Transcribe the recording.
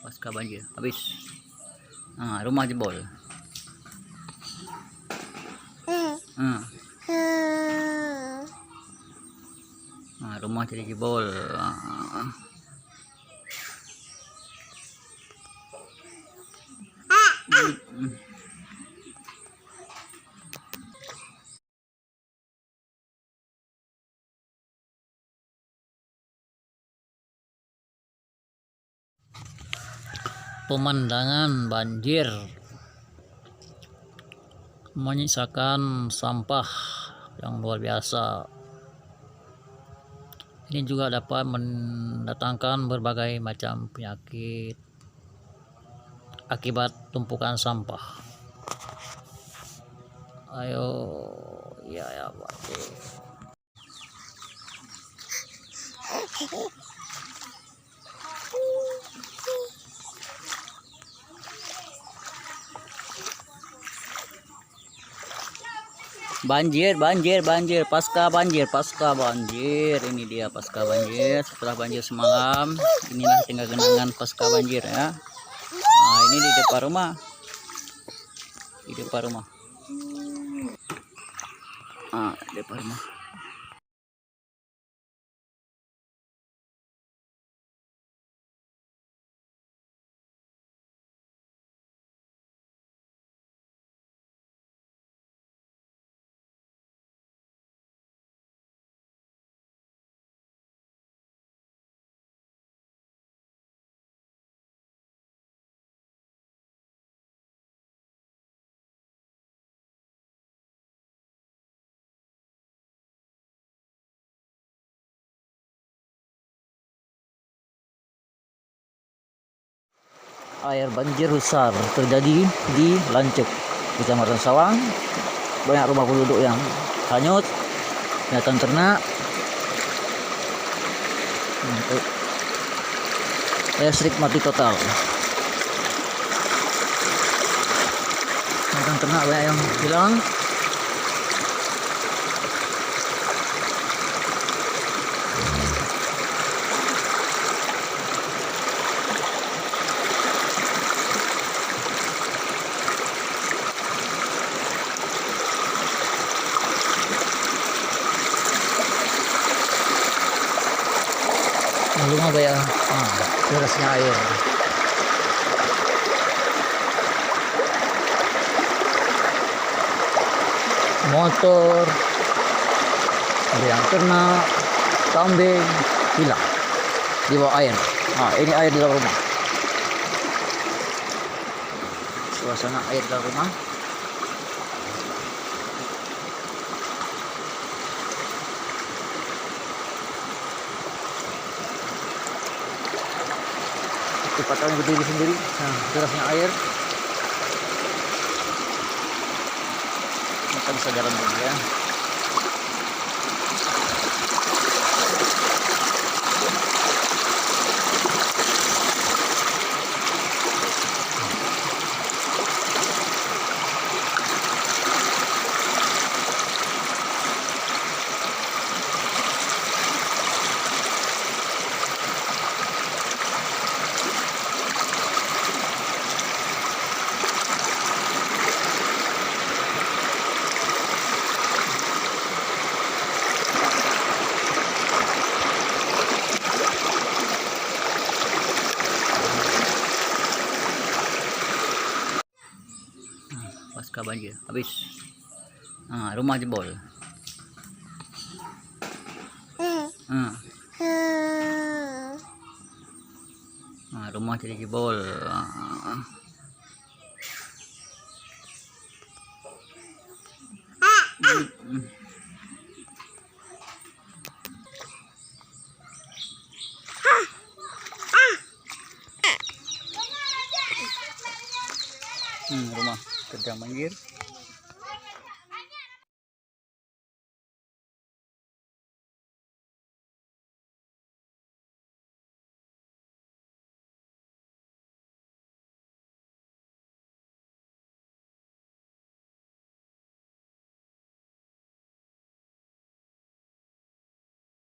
pasca banjir habis. Rumah jebol. Rumah jadi jebol. Pemandangan banjir menyisakan sampah yang luar biasa. Ini juga dapat mendatangkan berbagai macam penyakit akibat tumpukan sampah. Ayo, ya, Pak. Banjir, pasca banjir. Ini dia pasca banjir. Setelah banjir semalam, inilah tinggal genangan pasca banjir ya. Ini di depan rumah. Depan rumah. Air banjir besar terjadi di Lancuk, Kecamatan Sawang. Banyak rumah penduduk yang hanyut, binatang ternak, listrik mati total. Binatang ternak banyak yang hilang. Rumah banyak derasnya air. Motor, ada yang ternak, kambing hilang di bawah air. Ini air di dalam rumah. Suasana air dalam rumah. Kecepatannya berdiri sendiri. Derasnya air. Kita bisa jalan dulu ya. Pasca banjir habis. Rumah jebol. Rumah jadi jebol. Rumah terjang banjir.